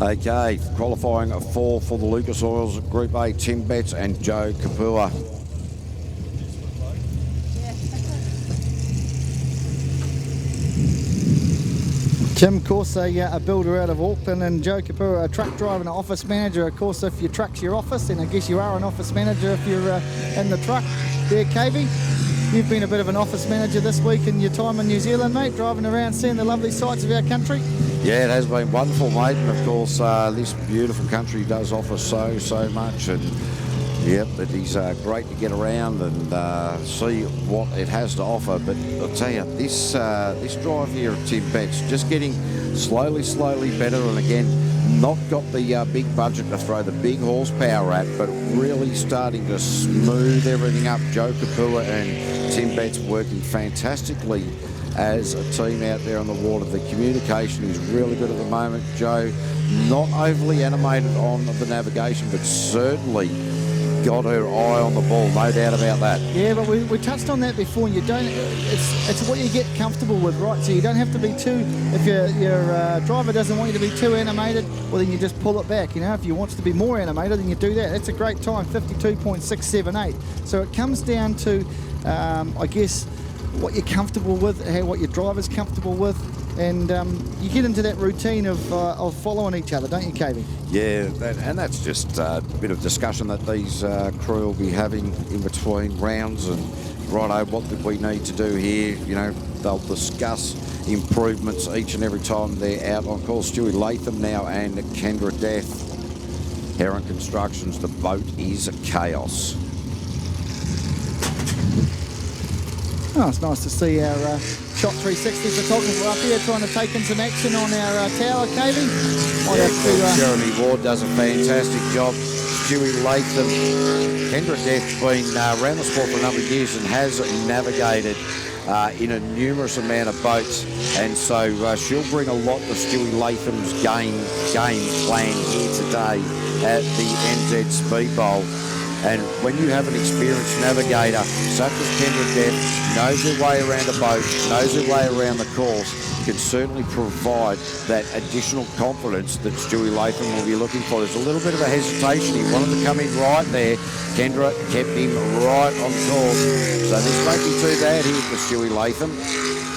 Okay, qualifying 4 for the Lucas Oils Group A, Tim Betts and Joe Kapua. Tim, of course, a builder out of Auckland, and Joe Kapua, a truck driver and an office manager. Of course, if your truck's your office, and I guess you are an office manager if you're in the truck there, KV. You've been a bit of an office manager this week in your time in New Zealand, mate, driving around, seeing the lovely sights of our country. Yeah, it has been wonderful, mate, and of course this beautiful country does offer so much, and yep, it is great to get around and see what it has to offer. But I'll tell you, this drive here at Tim Betts, just getting slowly better, and again, not got the big budget to throw the big horsepower at, but really starting to smooth everything up. Joe Kapua and Tim Betts working fantastically as a team out there on the water. The communication is really good at the moment. Joe, not overly animated on the navigation, but certainly got her eye on the ball, no doubt about that. Yeah, but we touched on that before, and you don't. It's what you get comfortable with, right? So you don't have to be too. If your driver doesn't want you to be too animated, well then you just pull it back. You know, if you want to be more animated, then you do that. That's a great time, 52.678. So it comes down to, I guess, what you're comfortable with, what your driver's comfortable with, and you get into that routine of following each other, don't you, KV? Yeah, and that's just a bit of discussion that these crew will be having in between rounds, and righto, what do we need to do here? You know, they'll discuss improvements each and every time they're out on course. Stewie Latham now and Kendra Death. Heron Constructions, the boat is chaos. Oh, it's nice to see our Shot 360 photographer up here trying to take in some action on our tower, KV. Jeremy Ward does a fantastic job. Stewie Latham, Kendra Death's been around the sport for a number of years and has navigated in a numerous amount of boats, and so she'll bring a lot to Stewie Latham's game plan here today at the NZ Speedbowl. And when you have an experienced navigator such as Kendra Death, knows her way around a boat, knows her way around the course, can certainly provide that additional confidence that Stewie Latham will be looking for. There's a little bit of a hesitation. He wanted to come in right there. Kendra kept him right on course. So this won't be too bad here for Stewie Latham.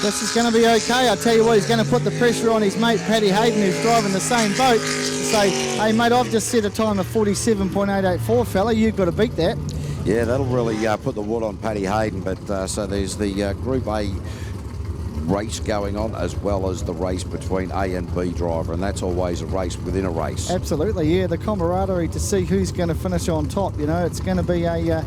This is going to be okay. I tell you what, he's going to put the pressure on his mate Paddy Hayden, who's driving the same boat, to say, hey mate, I've just set a time of 47.884, fella, you've got to beat that. Yeah, that'll really put the wood on Paddy Hayden. But so there's the Group A race going on, as well as the race between A and B driver, and that's always a race within a race. Absolutely, yeah, the camaraderie to see who's going to finish on top. You know, it's going to be a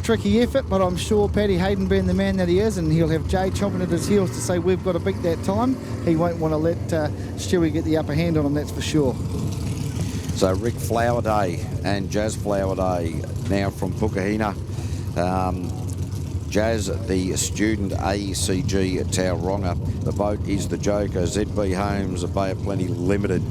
tricky effort, but I'm sure Paddy Hayden, being the man that he is, and he'll have Jay chomping at his heels to say we've got to beat that time. He won't want to let Stewie get the upper hand on him, that's for sure. So Rick Flowerday and Jazz Flowerday now from Pukahina. Jazz, the student ACG at Tauranga. The boat is the Joker, ZB Homes, Bay of Plenty Limited.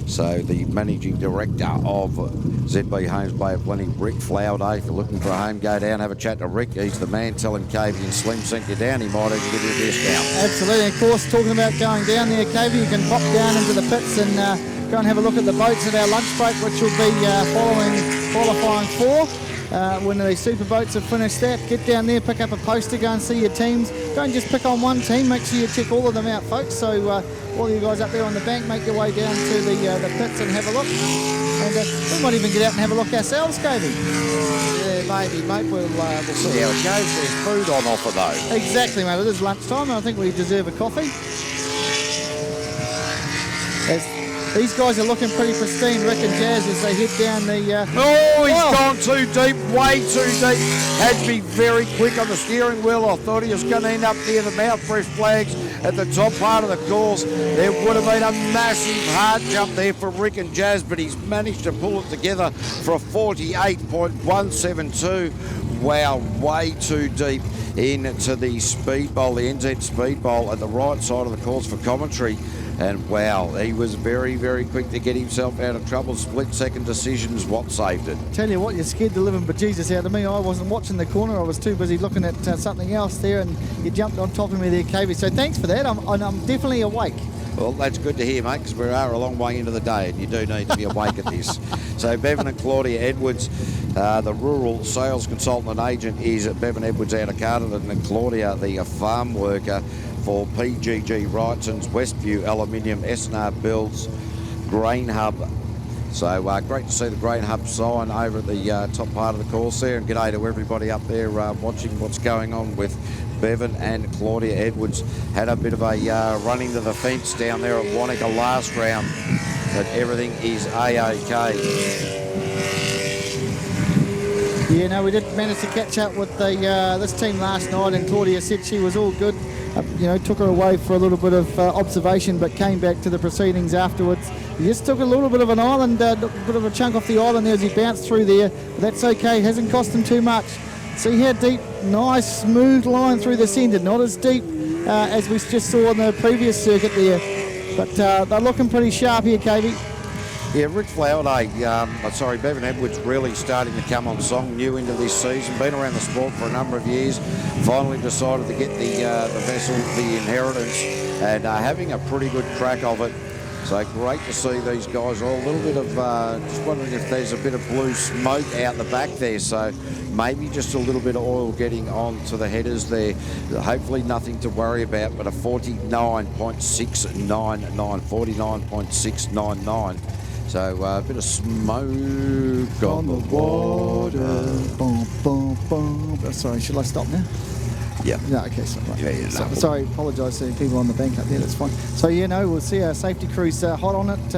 So the managing director of ZB Homes Bay of Plenty, Rick Flowerday. If you're looking for a home, go down, have a chat to Rick. He's the man. Telling KV and Slim sent you down. He might even give you a discount. Absolutely. Of course, talking about going down there, KV, you can pop down into the pits and go and have a look at the boats at our lunch break, which will be following qualifying 4. When the super boats have finished that, get down there, pick up a poster, go and see your teams. Don't just pick on one team, make sure you check all of them out, folks. So all you guys up there on the bank, make your way down to the pits and have a look. And we might even get out and have a look ourselves, Davey. Yeah, maybe, mate. We'll see how it goes. There's food on offer, though. Exactly, mate. It is lunchtime, and I think we deserve a coffee. These guys are looking pretty pristine, Rick and Jazz, as they head down the... Gone too deep, way too deep. Had to be very quick on the steering wheel. I thought he was going to end up near the mouthbreath flags at the top part of the course. There would have been a massive hard jump there for Rick and Jazz, but he's managed to pull it together for a 48.172. Wow, way too deep into the Speed Bowl, the NZ Speed Bowl at the right side of the course for commentary. And wow, he was very, very quick to get himself out of trouble. Split-second decisions, what saved it. Tell you what, you scared the living bejesus out of me. I wasn't watching the corner. I was too busy looking at something else there, and you jumped on top of me there, KV. So thanks for that. I'm definitely awake. Well, that's good to hear, mate, because we are a long way into the day and you do need to be awake at this. So Bevan and Claudia Edwards, the rural sales consultant and agent is Bevan Edwards out of Carterton, and Claudia, the farm worker for PGG Wrightson's, Westview Aluminium, S&R Builds, Grain Hub. So great to see the Grain Hub sign over at the top part of the course there, and g'day to everybody up there watching what's going on with Bevan and Claudia Edwards. Had a bit of a run into the fence down there at Wanaka last round, but everything is A-OK. Yeah, no, we did manage to catch up with the this team last night, and Claudia said she was all good. Took her away for a little bit of observation, but came back to the proceedings afterwards. He just took a little bit of an island, a bit of a chunk off the island there as he bounced through there. But that's okay, hasn't cost him too much. See how deep, nice, smooth line through the centre. Not as deep as we just saw on the previous circuit there. But they're looking pretty sharp here, KV. Yeah, Rick Flowerday, Bevan Edwards really starting to come on song, new into this season, been around the sport for a number of years, finally decided to get the vessel, the inheritance, and having a pretty good crack of it. So great to see these guys. All a little bit of, just wondering if there's a bit of blue smoke out the back there, so maybe just a little bit of oil getting onto the headers there. Hopefully nothing to worry about, but a 49.699, 49.699. So a bit of smoke on the water. Boom, boom, boom. Sorry, should I stop now? Yeah. No, okay, sorry. Right. Yeah, no. Sorry, apologise to people on the bank up there, that's fine. So, we'll see our safety crews hot on it.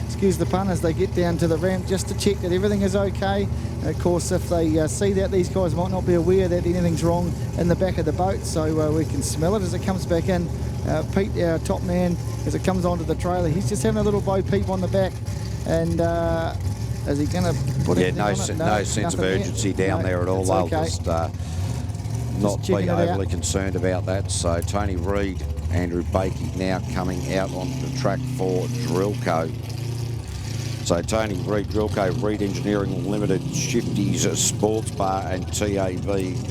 Excuse the pun, as they get down to the ramp just to check that everything is okay. And of course, if they see that, these guys might not be aware that anything's wrong in the back of the boat, so we can smell it as it comes back in. Pete, our top man, as it comes onto the trailer, he's just having a little bo peep on the back. And is he going to put it no sense of urgency down there at all. They'll okay. just not be overly concerned about that. So Tony Reid, Andrew Bakey now coming out on the track for Drillco. So Tony Reid, Drillco, Reid Engineering Limited, Shifties Sports Bar and TAV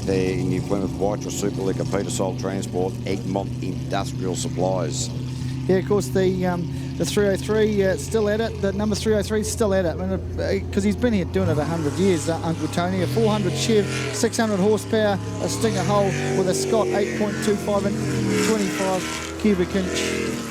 there in New Plymouth, Waitra Superliquor, Petersol Transport, Egmont Industrial Supplies. Yeah, of course, the 303 still at it. The number 303 still at it, because he's been here doing it 100 years, Uncle Tony. A 400 Chev, 600 horsepower, a Stinger hull with a Scott 8.25 and 25 cubic inch.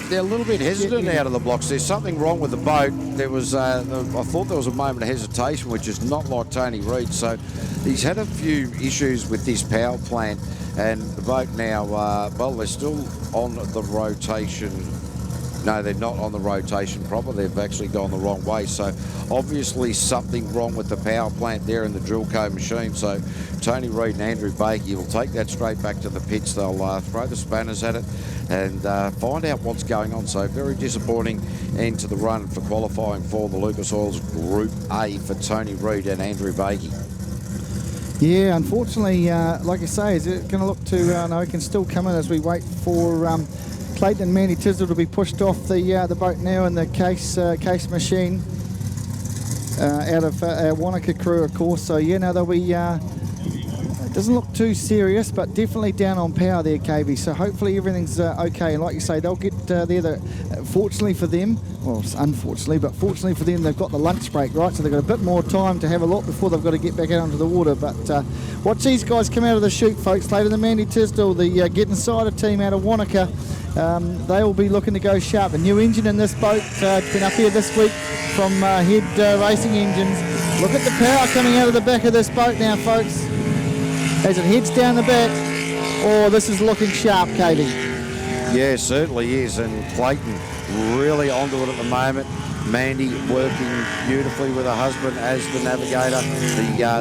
They're a little bit hesitant out of the blocks. There's something wrong with the boat. There was, I thought there was a moment of hesitation, which is not like Tony Reid. So he's had a few issues with this power plant, and the boat now, they're still on the rotation. No, they're not on the rotation proper. They've actually gone the wrong way. So obviously something wrong with the power plant there in the Drillco machine. So Tony Reid and Andrew Bakey will take that straight back to the pits. They'll throw the spanners at it and find out what's going on. So very disappointing end to the run for qualifying for the Lucas Oils Group A for Tony Reid and Andrew Bakey. Yeah, unfortunately, like I say, is it going to look to, no, it can still come in as we wait for Clayton and Mandy Tisdall to be pushed off the boat now in the case machine out of our Wanaka crew, of course. So, now they'll be, it doesn't look too serious, but definitely down on power there, KB. So hopefully everything's okay. And like you say, they'll get there. Fortunately for them, well, unfortunately, but fortunately for them, they've got the lunch break, right? So they've got a bit more time to have a look before they've got to get back out onto the water. But watch these guys come out of the chute, folks. Later than Mandy Tisdall, the Get Insider team out of Wanaka. They will be looking to go sharp. A new engine in this boat. It's been up here this week from Head Racing Engines. Look at the power coming out of the back of this boat now, folks. As it heads down the back. Oh, this is looking sharp, Katie. Yeah, certainly is. And Clayton really onto it at the moment. Mandy working beautifully with her husband as the navigator.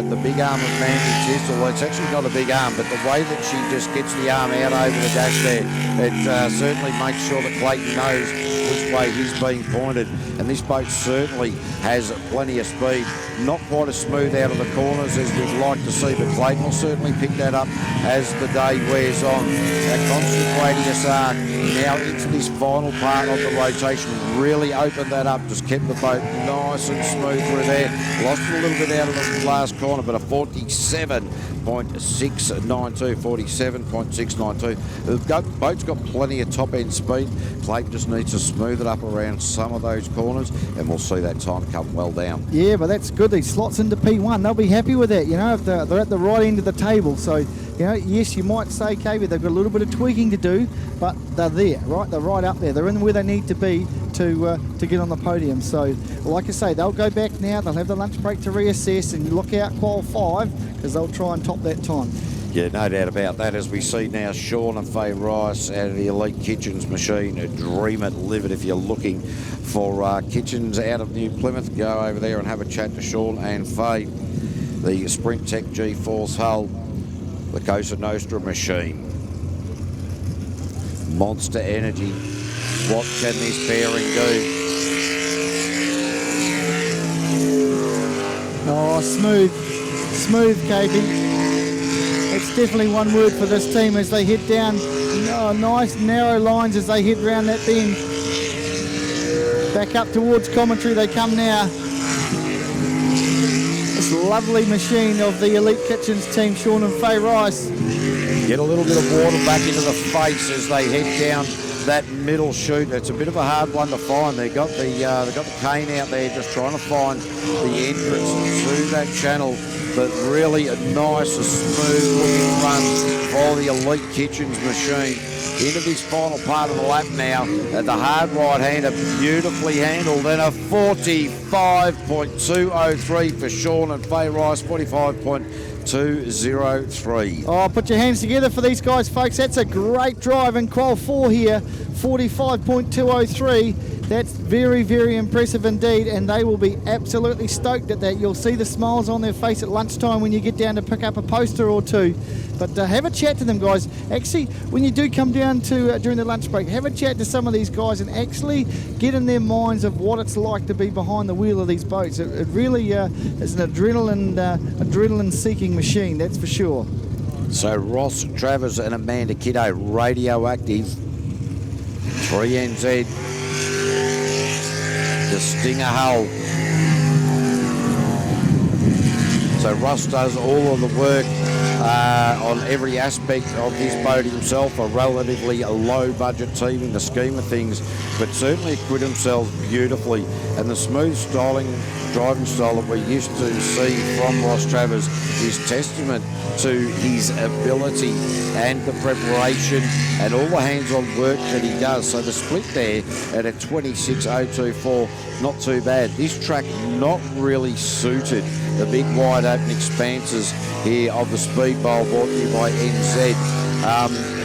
The big arm of Mandy Tisdall, well, it's actually not a big arm, but the way that she just gets the arm out over the dash there, it certainly makes sure that Clayton knows which way he's being pointed. And this boat certainly has plenty of speed. Not quite as smooth out of the corners as we'd like to see, but Clayton will certainly pick that up as the day wears on. That constant radius arc now into this final part of the rotation really opened that up, just kept the boat nice and smooth through there. Lost it a little bit out of the last corner, but a 47.692, 47.692. The boat's got plenty of top end speed. Clayton just needs to smooth it up around some of those corners, and we'll see that time come well down. Yeah, but that's good. He slots into P1. They'll be happy with that, you know, if they're at the right end of the table. So, you know, yes, you might say, KB, they've got a little bit of tweaking to do, but they're there, right? They're right up there. They're in where they need to be to get on the podium. So, like I say, they'll go back now. They'll have the lunch break to reassess, and look out qual 5, because they'll try and top that time. Yeah, no doubt about that. As we see now, Sean and Faye Rice out of the Elite Kitchens machine. Dream it, live it. If you're looking for kitchens out of New Plymouth, go over there and have a chat to Sean and Faye. The Sprint Tech G-Force hull, the Cosa Nostra machine. Monster energy. What can this pairing do? Oh, smooth, KB. It's definitely one word for this team as they head down nice narrow lines as they head round that bend. Back up towards commentary they come now. This lovely machine of the Elite Kitchens team, Sean and Faye Rice. Get a little bit of water back into the face as they head down that middle chute. It's a bit of a hard one to find. They've got the cane out there just trying to find the entrance to that channel. But really a nice, smooth looking run for the Elite Kitchens machine. Into this final part of the lap now at the hard right-hander, beautifully handled, and a 45.203 for Sean and Faye Rice, 45.203. Oh, put your hands together for these guys, folks. That's a great drive in qual 4 here, 45.203. That's very, very impressive indeed, and they will be absolutely stoked at that. You'll see the smiles on their face at lunchtime when you get down to pick up a poster or two. But have a chat to them, guys. Actually, when you do come down to during the lunch break, have a chat to some of these guys and actually get in their minds of what it's like to be behind the wheel of these boats. It really is an adrenaline-seeking machine, that's for sure. So Ross Travers and Amanda Kiddo, radioactive, 3NZ. The Stinger hull. So Ross does all of the work on every aspect of this boat himself, a relatively low budget team in the scheme of things, but certainly acquit themselves beautifully. And the smooth driving style that we're used to see from Ross Travers is testament to his ability and the preparation and all the hands-on work that he does. So the split there at a 26.024, not too bad. This track not really suited the big wide open expanses here of the speed bowl brought to you by NZ.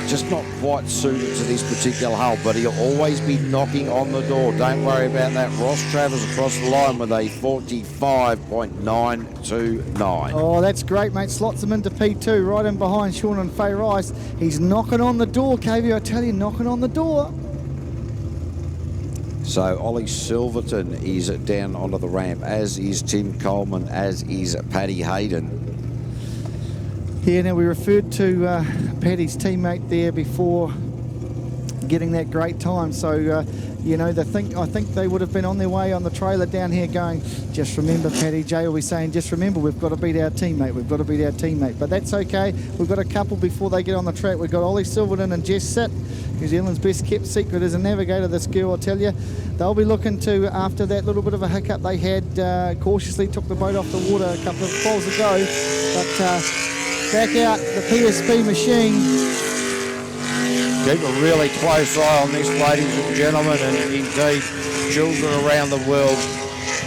Just not quite suited to this particular hull, but he'll always be knocking on the door. Don't worry about that. Ross Travers across the line with a 45.929. Oh, that's great, mate. Slots him into P2, right in behind Sean and Faye Rice. He's knocking on the door, KV, I tell you, knocking on the door. So Ollie Silverton is down onto the ramp, as is Tim Coleman, as is Paddy Hayden. Yeah, now we referred to Paddy's teammate there before getting that great time. So, you know, I think they would have been on their way on the trailer down here going, just remember, Paddy, Jay will be saying, just remember, we've got to beat our teammate. We've got to beat our teammate. But that's okay. We've got a couple before they get on the track. We've got Ollie Silverton and Jess Sitt. New Zealand's best kept secret as a navigator, this girl, I tell you. They'll be looking to, after that little bit of a hiccup they had, cautiously took the boat off the water a couple of falls ago. But back out the PSP machine. Keep a really close eye on this, ladies and gentlemen, and indeed children around the world,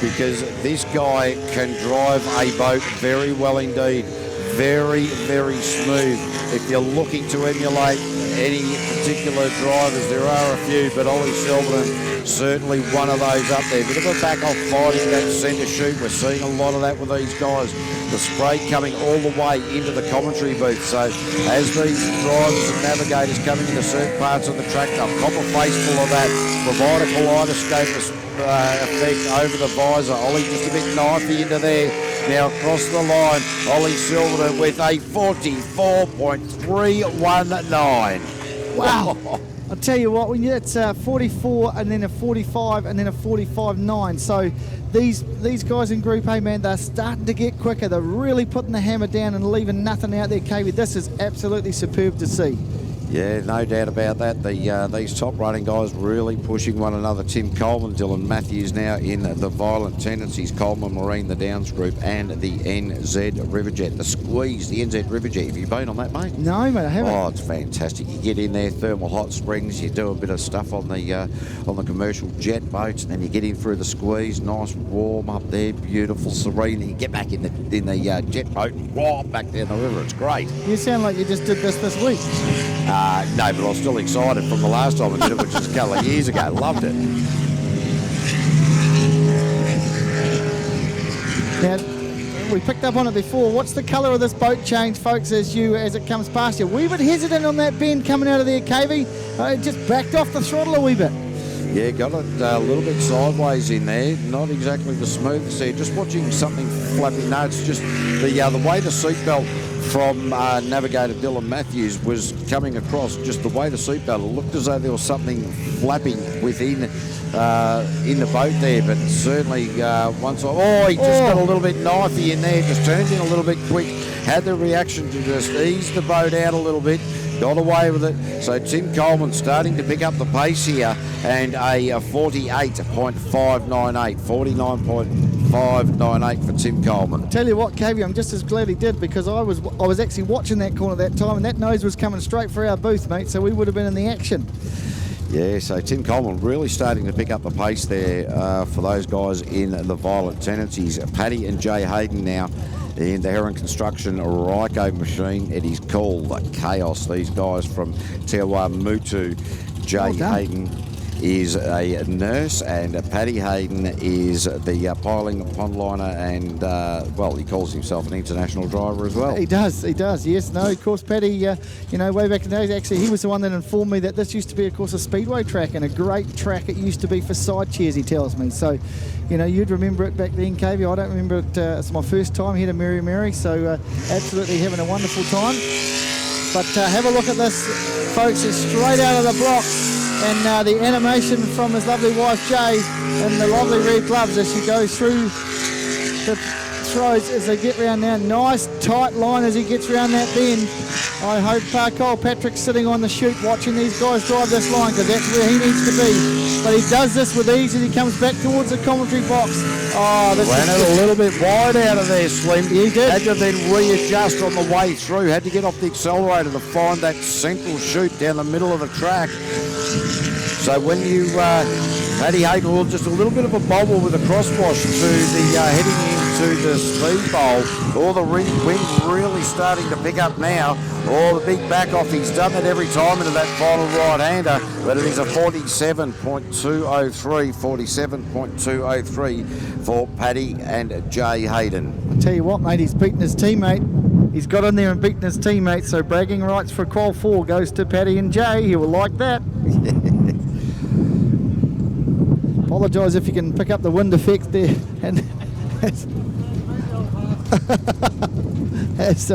because this guy can drive a boat very well indeed. Very, very smooth. If you're looking to emulate any particular drivers. There are a few, but Ollie Silverton certainly one of those up there. Bit of a back off fighting that centre chute. We're seeing a lot of that with these guys. The spray coming all the way into the commentary booth. So as these drivers and navigators coming into certain parts of the track, they'll cop a face full of that, provide a kaleidoscope effect over the visor. Ollie just a bit knifey into there. Now across the line, Ollie Silverton with a 44.319. Wow. I'll tell you what, when it's 44 and then a 45 and then a 45.9. So these guys in Group A, man, they're starting to get quicker. They're really putting the hammer down and leaving nothing out there, KV. This is absolutely superb to see. Yeah, no doubt about that. These top running guys really pushing one another. Tim Coleman, Dylan Matthews now in the Violent Tendencies, Coleman Marine, the Downs Group, and the NZ Riverjet. The squeeze, the NZ Riverjet. Have you been on that, mate? No, mate, I haven't. Oh, it's fantastic. You get in there, thermal hot springs, you do a bit of stuff on the commercial jet boats, and then you get in through the squeeze, nice warm up there, beautiful, serene, and you get back in the jet boat and whoop, back down the river. It's great. You sound like you just did this week. No, but I was still excited from the last time I did it, which was a couple of years ago. Loved it. Now, we picked up on it before. What's the colour of this boat change, folks, as it comes past you? Wee bit hesitant on that bend coming out of there, KV. Just backed off the throttle a wee bit. Yeah, got it a little bit sideways in there. Not exactly the smoothest there. Just watching something flappy. No, it's just the way the seatbelt from navigator Dylan Matthews was coming across, just the way the seatbelt, it looked as though there was something flapping within in the boat there, but certainly he just got a little bit knifey in there, just turned in a little bit quick, had the reaction to just ease the boat out a little bit, got away with it. So Tim Coleman starting to pick up the pace here, and a 48.598, 49.598 for Tim Coleman. Tell you what, KV, I'm just as glad he did, because I was actually watching that corner that time, and that nose was coming straight for our booth, mate, so we would have been in the action. Yeah, so Tim Coleman really starting to pick up the pace there for those guys in the Violent Tendencies. Paddy and Jay Hayden now in the Heron Construction Ryko machine. It is called Chaos. These guys from Te Mutu. Jay Hayden is a nurse, and Paddy Hayden is the piling pond liner, and he calls himself an international driver as well. He does, yes. No, of course, Paddy, way back in the days, actually, he was the one that informed me that this used to be, of course, a speedway track, and a great track it used to be for side chairs, he tells me. So, you'd remember it back then, KV. I don't remember it. It's my first time here to Meremere, so absolutely having a wonderful time. But have a look at this, folks. It's straight out of the blocks. And the animation from his lovely wife Jay in the lovely red gloves as she goes through the throws as they get round now. Nice tight line as he gets round that bend. I hope Cole Patrick's sitting on the chute watching these guys drive this line, because that's where he needs to be. But he does this with ease as he comes back towards the commentary box. Oh, this ran it a little bit wide out of there, Slim. He did. Had to then readjust on the way through. Had to get off the accelerator to find that central chute down the middle of the track. So when you, Paddy Hayden, just a little bit of a bobble with a crosswash to the heading into the speed bowl. All the wind really starting to pick up now. Oh, the big back off. He's done that every time into that final right-hander, but it is a 47.203, 47.203 for Paddy and Jay Hayden. I tell you what, mate, he's beaten his teammate. He's got in there and beaten his teammate, so bragging rights for Qual 4 goes to Paddy and Jay. He will like that. Apologise if you can pick up the wind effect there. And as